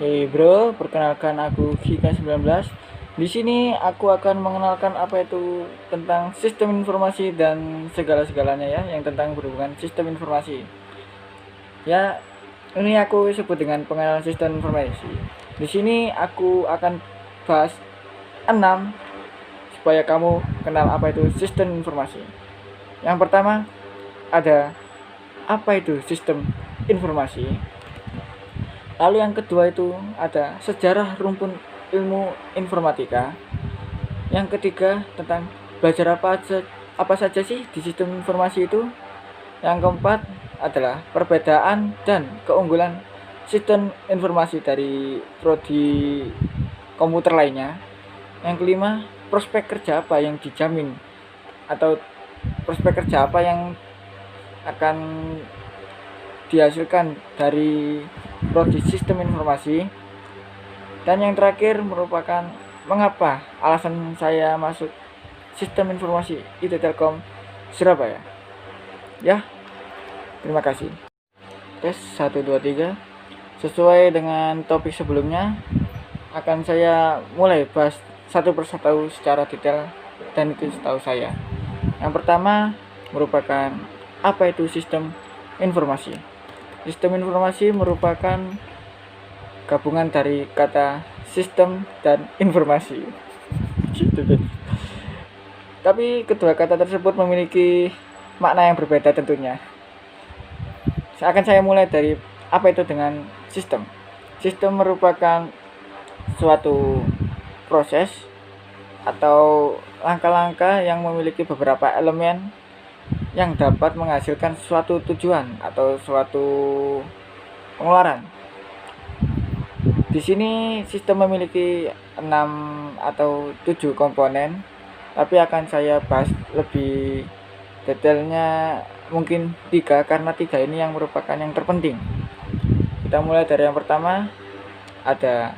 Hey bro, perkenalkan aku Kika19. Di sini aku akan mengenalkan apa itu tentang sistem informasi dan segala-segalanya ya, yang tentang berhubungan sistem informasi. Ya, ini aku sebut dengan pengenalan sistem informasi. Di sini aku akan bahas 6 supaya kamu kenal apa itu sistem informasi. Yang pertama ada apa itu sistem informasi. Lalu yang kedua itu ada sejarah rumpun ilmu informatika. Yang ketiga tentang belajar apa saja sih di sistem informasi itu. Yang keempat adalah perbedaan dan keunggulan sistem informasi dari prodi komputer lainnya. Yang kelima, prospek kerja apa yang dijamin atau prospek kerja apa yang akan dihasilkan dari prodi sistem informasi. Dan yang terakhir merupakan mengapa alasan saya masuk sistem informasi IT Telkom Surabaya. Ya, terima kasih. Tes 1 2 3. Sesuai dengan topik sebelumnya, akan saya mulai bahas satu persatu secara detail dan itu setahu saya. Yang pertama merupakan apa itu sistem informasi. Sistem informasi merupakan gabungan dari kata sistem dan informasi. Gitu deh. Tapi kedua kata tersebut memiliki makna yang berbeda tentunya. Akan saya mulai dari apa itu dengan sistem. Sistem merupakan suatu proses atau langkah-langkah yang memiliki beberapa elemen yang dapat menghasilkan suatu tujuan atau suatu pengeluaran. Di sini sistem memiliki 6 atau 7 komponen, tapi akan saya bahas lebih detailnya mungkin 3 karena 3 ini yang merupakan yang terpenting. Kita mulai dari yang pertama, ada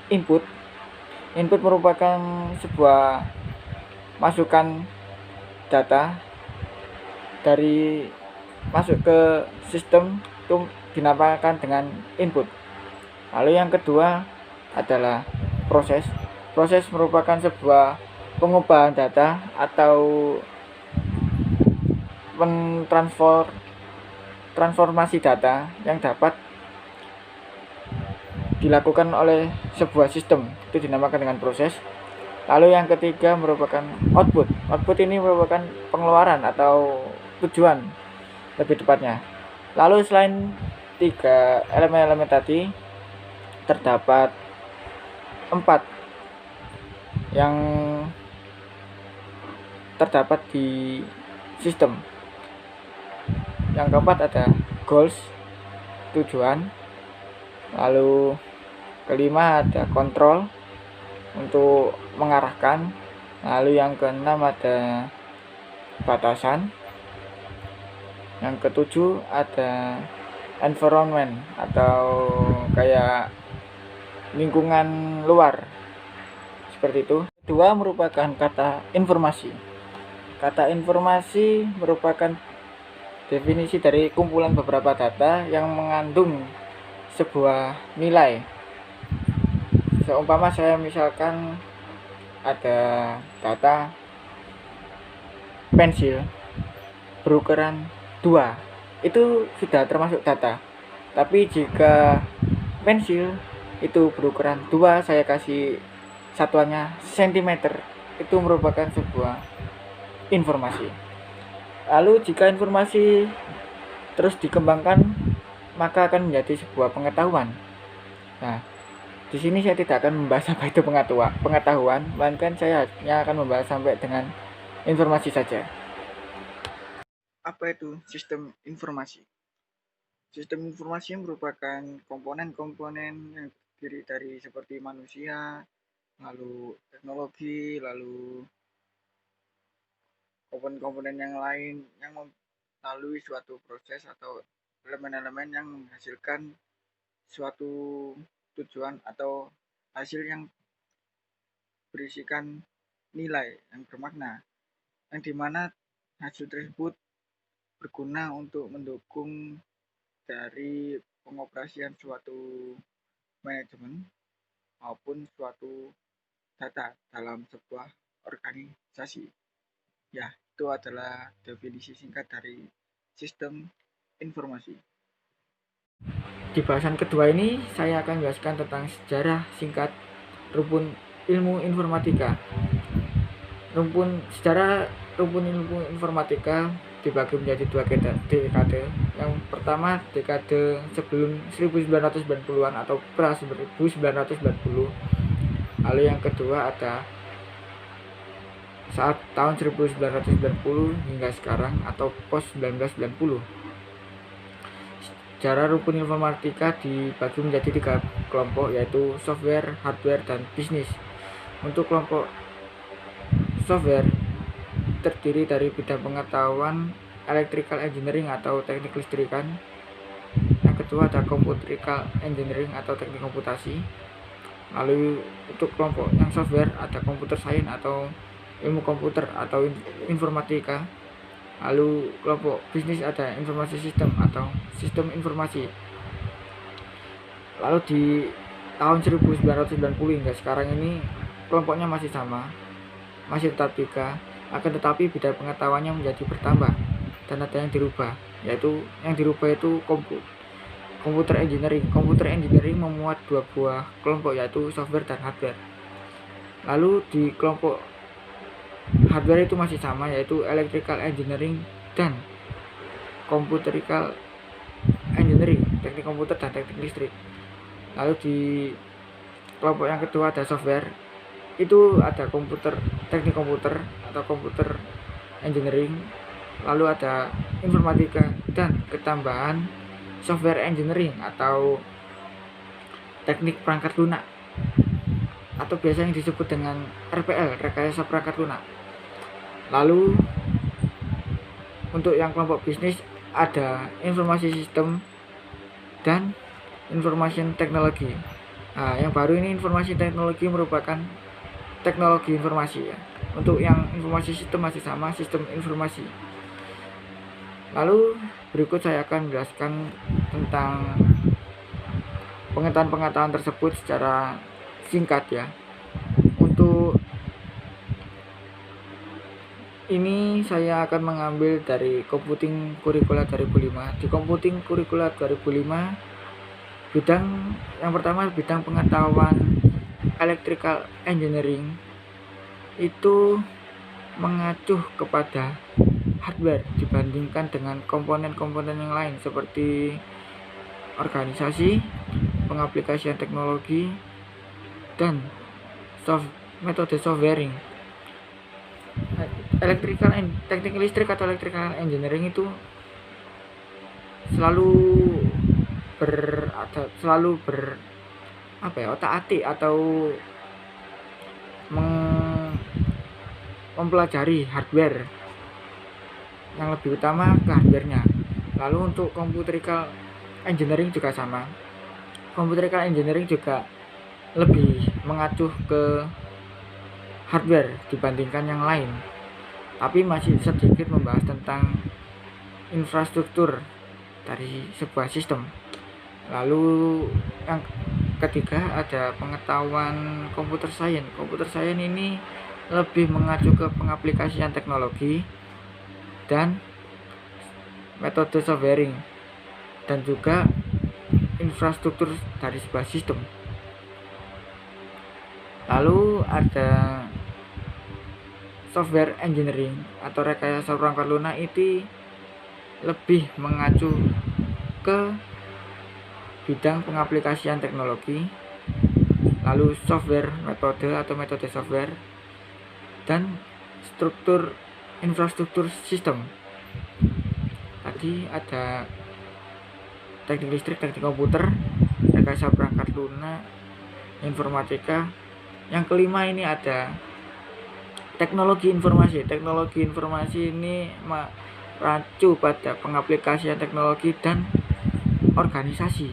input. Input merupakan sebuah masukan data dari masuk ke sistem itu dinamakan dengan input. Lalu yang kedua adalah proses. Proses merupakan sebuah pengubahan data atau transformasi data yang dapat dilakukan oleh sebuah sistem, itu dinamakan dengan proses. Lalu yang ketiga merupakan output. Output ini merupakan pengeluaran atau tujuan lebih tepatnya. Lalu selain tiga elemen-elemen tadi, terdapat 4 yang terdapat di sistem. Yang keempat ada goals, tujuan. Lalu kelima ada control, untuk mengarahkan. Lalu yang keenam ada batasan. Yang ketujuh ada environment atau kayak lingkungan luar, seperti itu. Kedua merupakan kata informasi. Kata informasi merupakan definisi dari kumpulan beberapa data yang mengandung sebuah nilai. Seumpama saya misalkan ada data pensil berukuran 2, itu sudah termasuk data. Tapi jika pensil itu berukuran 2, saya kasih satuannya sentimeter, itu merupakan sebuah informasi. Lalu jika informasi terus dikembangkan, maka akan menjadi sebuah pengetahuan. Nah, di sini saya tidak akan membahas apa itu pengetahuan, melainkan saya hanya akan membahas sampai dengan informasi saja. Apa itu sistem informasi? Sistem informasi merupakan komponen-komponen yang terdiri dari seperti manusia, lalu teknologi, lalu komponen-komponen yang lain yang melalui suatu proses atau elemen-elemen yang menghasilkan suatu tujuan atau hasil yang berisikan nilai yang bermakna, yang dimana hasil tersebut berguna untuk mendukung dari pengoperasian suatu manajemen maupun suatu data dalam sebuah organisasi. Ya, itu adalah definisi singkat dari sistem informasi. Di bahasan kedua ini saya akan menjelaskan tentang sejarah singkat rumpun ilmu informatika. Sejarah rumpun ilmu informatika dibagi menjadi dua dekade. Yang pertama dekade sebelum 1990-an atau pra 1990. Lalu yang kedua ada saat tahun 1990 hingga sekarang atau post 1990. Sejarah rumpun informatika dibagi menjadi 3 kelompok, yaitu software, hardware, dan bisnis. Untuk kelompok software terdiri dari bidang pengetahuan electrical engineering atau teknik listrikan. Yang kedua ada computerical engineering atau teknik komputasi. Lalu untuk kelompok yang software ada computer science atau ilmu komputer atau informatika. Lalu kelompok bisnis ada informasi sistem atau sistem informasi. Lalu di tahun 1990 hingga sekarang ini kelompoknya masih sama, masih tetap 3, akan tetapi bidang pengetahuannya menjadi bertambah dan ada yang dirubah, yaitu yang dirubah itu computer engineering. Computer engineering memuat 2 buah kelompok, yaitu software dan hardware. Lalu di kelompok hardware itu masih sama, yaitu electrical engineering dan computerical engineering, teknik komputer dan teknik listrik. Lalu di kelompok yang kedua ada software, itu ada teknik komputer atau computer engineering. Lalu ada informatika dan ketambahan software engineering atau teknik perangkat lunak, atau biasa yang disebut dengan RPL, rekayasa perangkat lunak. Lalu untuk yang kelompok bisnis ada informasi sistem dan information technology. Nah, yang baru ini informasi teknologi merupakan teknologi informasi ya. Untuk yang informasi sistem masih sama, sistem informasi. Lalu berikut saya akan menjelaskan tentang pengetahuan-pengetahuan tersebut secara singkat ya. Untuk ini saya akan mengambil dari Computing Curricula 2005. Di Computing Curricula 2005, bidang yang pertama bidang pengetahuan electrical engineering itu mengacu kepada hardware dibandingkan dengan komponen-komponen yang lain seperti organisasi, pengaplikasian teknologi, dan metode softwaring. Teknik listrik atau electrical engineering itu selalu otak-atik atau mempelajari hardware, yang lebih utama ke hardware-nya. Lalu untuk computerical engineering juga sama. Computerical engineering juga lebih mengacu ke hardware dibandingkan yang lain, tapi masih sedikit membahas tentang infrastruktur dari sebuah sistem. Lalu yang ketiga ada pengetahuan computer science. Computer science ini lebih mengacu ke pengaplikasian teknologi dan metode softwaring dan juga infrastruktur dari sebuah sistem. Lalu ada software engineering atau rekayasa perangkat lunak, itu lebih mengacu ke bidang pengaplikasian teknologi, lalu software metode atau metode software, dan infrastruktur sistem. Tadi ada teknik listrik, teknik komputer, rekayasa perangkat lunak, informatika. Yang kelima ini ada teknologi informasi. Teknologi informasi ini mengacu pada pengaplikasian teknologi dan organisasi.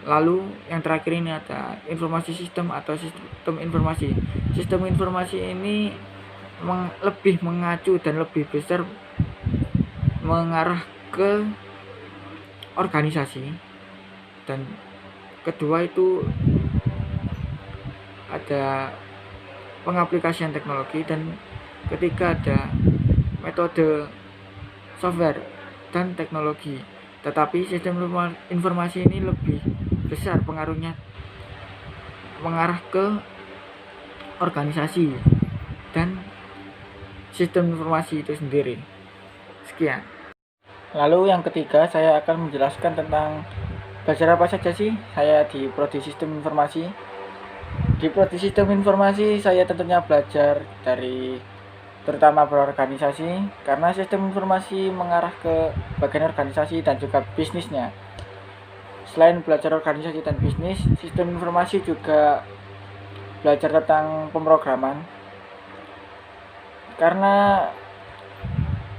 Lalu yang terakhir ini ada informasi sistem atau sistem informasi. Sistem informasi ini lebih mengacu dan lebih besar mengarah ke organisasi dan kedua itu ada pengaplikasian teknologi, dan ketiga ada metode software dan teknologi. Tetapi sistem informasi ini lebih besar pengaruhnya mengarah ke organisasi dan sistem informasi itu sendiri. Sekian. Lalu yang ketiga, saya akan menjelaskan tentang belajar apa saja sih saya di Prodi Sistem Informasi. Di Prodi Sistem Informasi saya tentunya belajar dari terutama berorganisasi, karena sistem informasi mengarah ke bagian organisasi dan juga bisnisnya. Selain belajar organisasi dan bisnis, sistem informasi juga belajar tentang pemrograman, karena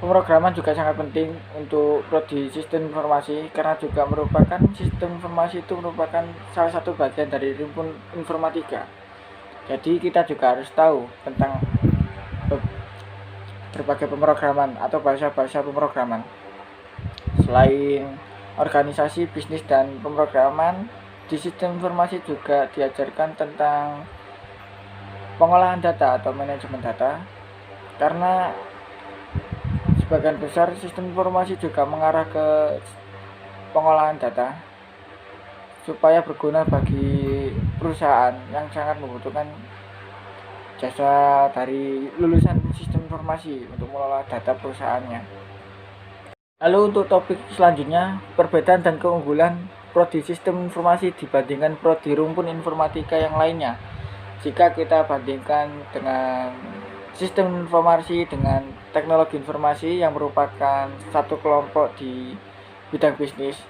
pemrograman juga sangat penting untuk prodi sistem informasi, karena juga merupakan sistem informasi itu merupakan salah satu bagian dari rumpun informatika. Jadi kita juga harus tahu tentang berbagai pemrograman atau bahasa-bahasa pemrograman. Selain organisasi, bisnis, dan pemrograman, di sistem informasi juga diajarkan tentang pengolahan data atau manajemen data, karena sebagian besar sistem informasi juga mengarah ke pengolahan data supaya berguna bagi perusahaan yang sangat membutuhkan jasa dari lulusan sistem informasi untuk mengelola data perusahaannya. Lalu untuk topik selanjutnya, perbedaan dan keunggulan prodi sistem informasi dibandingkan prodi rumpun informatika yang lainnya. Jika kita bandingkan dengan sistem informasi dengan teknologi informasi yang merupakan satu kelompok di bidang bisnis,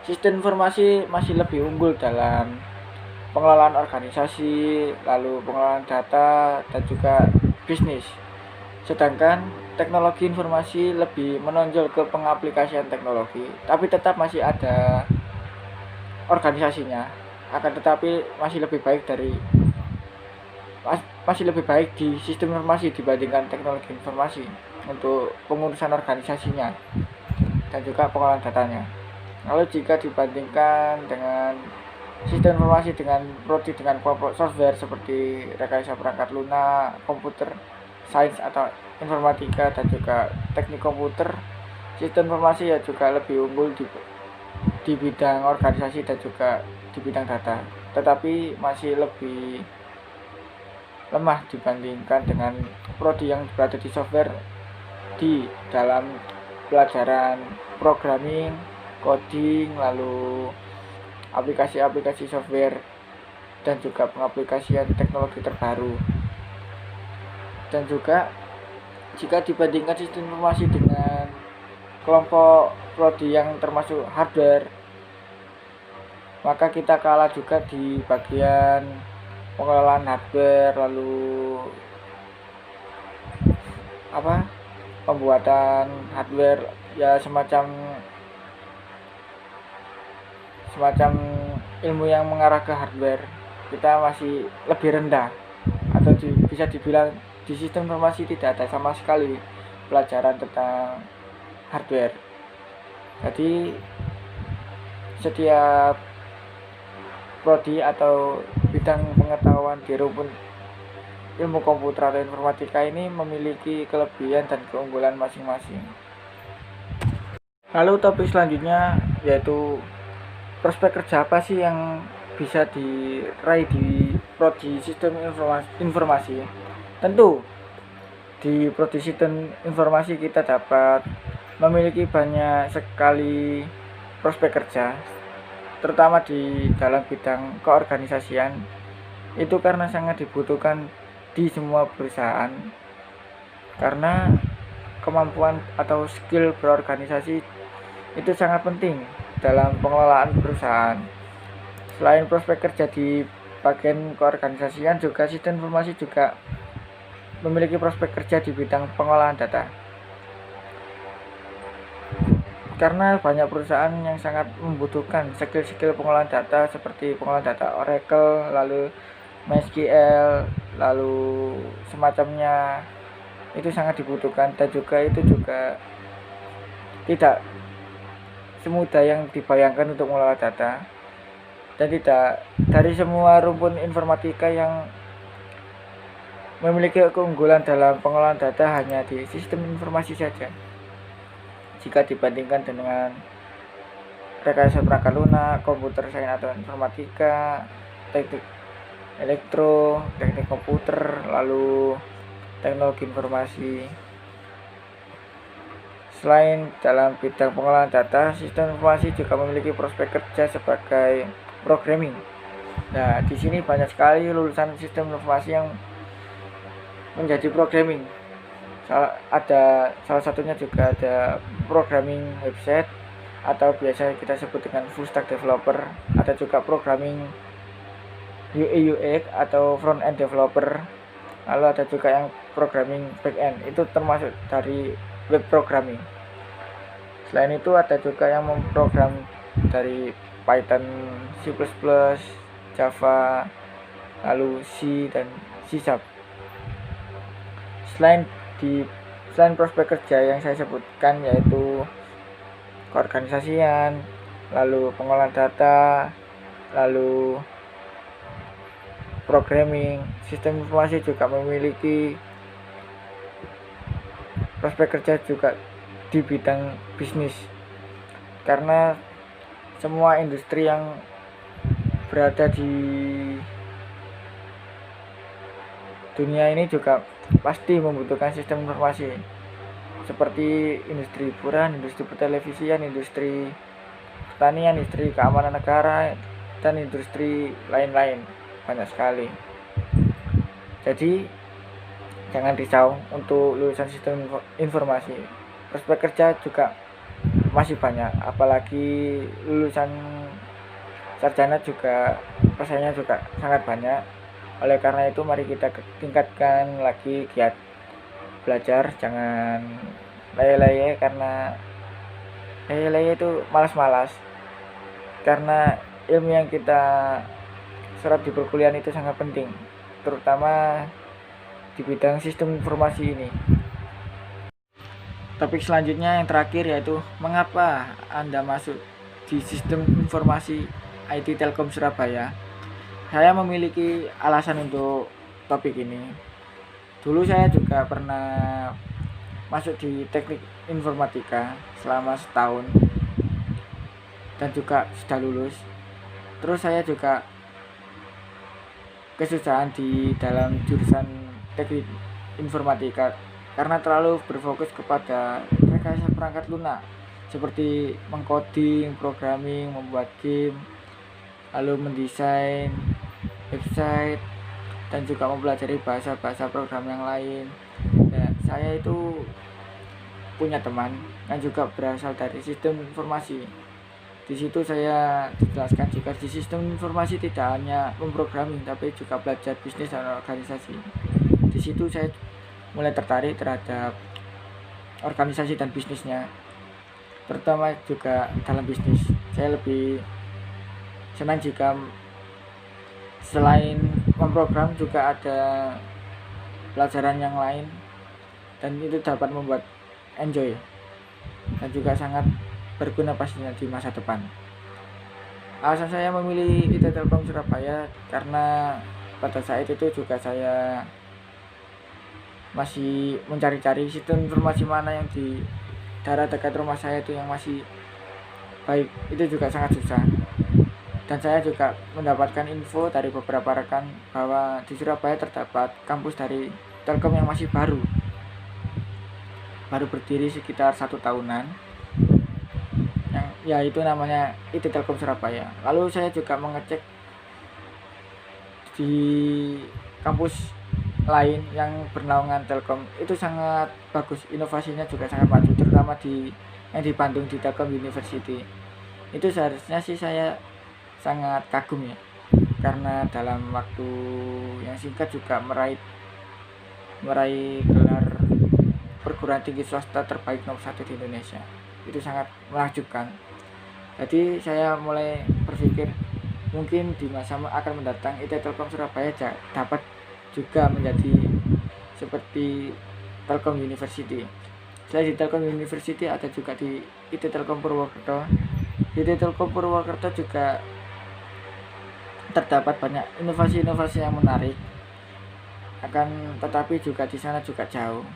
sistem informasi masih lebih unggul dalam pengelolaan organisasi, lalu pengelolaan data, dan juga bisnis. Sedangkan teknologi informasi lebih menonjol ke pengaplikasian teknologi, tapi tetap masih ada organisasinya. Akan tetapi masih lebih baik di sistem informasi dibandingkan teknologi informasi untuk pengurusan organisasinya dan juga pengolahan datanya. Lalu jika dibandingkan dengan sistem informasi dengan prodi dengan kelompok software seperti rekayasa perangkat lunak, komputer sains atau informatika, dan juga teknik komputer, sistem informasi ya juga lebih unggul di bidang organisasi dan juga di bidang data, tetapi masih lebih lemah dibandingkan dengan prodi yang berada di software di dalam pelajaran programming, coding, lalu aplikasi-aplikasi software, dan juga pengaplikasian teknologi terbaru. Dan juga jika dibandingkan sistem informasi dengan kelompok prodi yang termasuk hardware, maka kita kalah juga di bagian pengelolaan hardware, lalu pembuatan hardware, ya semacam ilmu yang mengarah ke hardware, kita masih lebih rendah, atau bisa dibilang di sistem informasi tidak ada sama sekali pelajaran tentang hardware. Jadi setiap prodi atau bidang pengetahuan di rumpun ilmu komputer atau informatika ini memiliki kelebihan dan keunggulan masing-masing. Lalu topik selanjutnya yaitu prospek kerja apa sih yang bisa diraih di prodi sistem informasi. Tentu di prodi sistem informasi kita dapat memiliki banyak sekali prospek kerja, terutama di dalam bidang keorganisasian. Itu karena sangat dibutuhkan di semua perusahaan, karena kemampuan atau skill berorganisasi itu sangat penting dalam pengelolaan perusahaan. Selain prospek kerja di bagian keorganisasian, juga sistem informasi juga memiliki prospek kerja di bidang pengolahan data, karena banyak perusahaan yang sangat membutuhkan skill-skill pengolahan data seperti pengolahan data Oracle, lalu MySQL, lalu semacamnya, itu sangat dibutuhkan, dan juga itu juga tidak semudah yang dibayangkan untuk mengelola data. dan tidak dari semua rumpun informatika yang memiliki keunggulan dalam pengolahan data hanya di sistem informasi saja. Jika dibandingkan dengan rekayasa perangkat lunak, komputer sains atau informatika, teknik elektro, teknik komputer, lalu teknologi informasi. Selain dalam bidang pengolahan data, sistem informasi juga memiliki prospek kerja sebagai programming. Nah, di sini banyak sekali lulusan sistem informasi yang menjadi programming. Salah satunya juga ada programming website atau biasa kita sebut dengan full stack developer, ada juga programming UI UX atau front end developer, lalu ada juga yang programming back end, itu termasuk dari web programming. Selain itu ada juga yang memprogram dari Python, C++, Java, lalu C dan C#. Selain prospek kerja yang saya sebutkan, yaitu keorganisasian, lalu pengolahan data, lalu programming, sistem informasi juga memiliki prospek kerja juga di bidang bisnis, karena semua industri yang berada di dunia ini juga pasti membutuhkan sistem informasi, seperti industri hiburan, industri pertelevisian, industri pertanian, industri keamanan negara, dan industri lain-lain, banyak sekali. Jadi jangan risau untuk lulusan sistem informasi, prospek kerja juga masih banyak, apalagi lulusan sarjana juga pesaingnya juga sangat banyak. Oleh karena itu mari kita tingkatkan lagi giat belajar, jangan leye-leye, karena leye-leye itu malas-malas, karena ilmu yang kita serap di perkuliahan itu sangat penting, terutama di bidang sistem informasi ini. Topik selanjutnya yang terakhir yaitu mengapa Anda masuk di sistem informasi IT Telkom Surabaya. Saya memiliki alasan untuk topik ini. Dulu saya juga pernah masuk di teknik informatika selama setahun dan juga sudah lulus. Terus saya juga kesusahan di dalam jurusan teknik informatika karena terlalu berfokus kepada rekayasa perangkat lunak seperti mengcoding, programming, membuat game, lalu mendesain website, dan juga mempelajari bahasa-bahasa program yang lain. Nah, saya itu punya teman yang juga berasal dari sistem informasi. Di situ saya dijelaskan jika di sistem informasi tidak hanya memprogramming tapi juga belajar bisnis dan organisasi. Di situ saya mulai tertarik terhadap organisasi dan bisnisnya, terutama juga dalam bisnis. Saya lebih senang jika selain memprogram juga ada pelajaran yang lain, dan itu dapat membuat enjoy dan juga sangat berguna pastinya di masa depan. Alasan saya memilih IT Telkom Surabaya karena pada saat itu juga saya masih mencari-cari sistem informasi mana yang di daerah dekat rumah saya itu yang masih baik. Itu juga sangat susah, dan saya juga mendapatkan info dari beberapa rekan bahwa di Surabaya terdapat kampus dari Telkom yang masih baru berdiri sekitar 1 tahunan, yang yaitu namanya IT Telkom Surabaya. Lalu saya juga mengecek di kampus lain yang bernaungan Telkom, itu sangat bagus, inovasinya juga sangat maju, terutama yang di Bandung di Telkom University. Itu seharusnya sih saya sangat kagum ya, karena dalam waktu yang singkat juga meraih gelar perguruan tinggi swasta terbaik nomor 1 di Indonesia. Itu sangat menakjubkan. Jadi saya mulai berpikir mungkin di masa akan mendatang IT Telkom Surabaya dapat juga menjadi seperti Telkom University. Selain di Telkom University ada juga di IT Telkom Purwokerto. Di IT Telkom Purwokerto juga terdapat banyak inovasi-inovasi yang menarik, akan tetapi juga di sana juga jauh,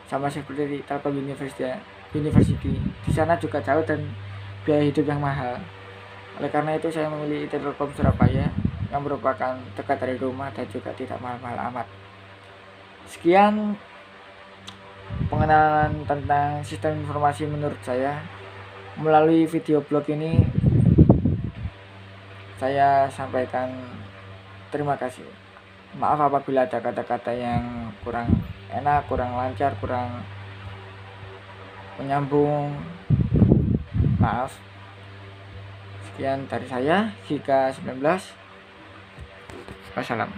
sama seperti di Telkom University. Di sana juga jauh dan biaya hidup yang mahal. Oleh karena itu saya memilih Telkom Surabaya yang merupakan dekat dari rumah dan juga tidak mahal-mahal amat. Sekian pengenalan tentang sistem informasi menurut saya. Melalui video blog ini saya sampaikan terima kasih. Maaf apabila ada kata-kata yang kurang enak, kurang lancar, kurang menyambung. Maaf. Sekian dari saya, Gika 19. Wassalam.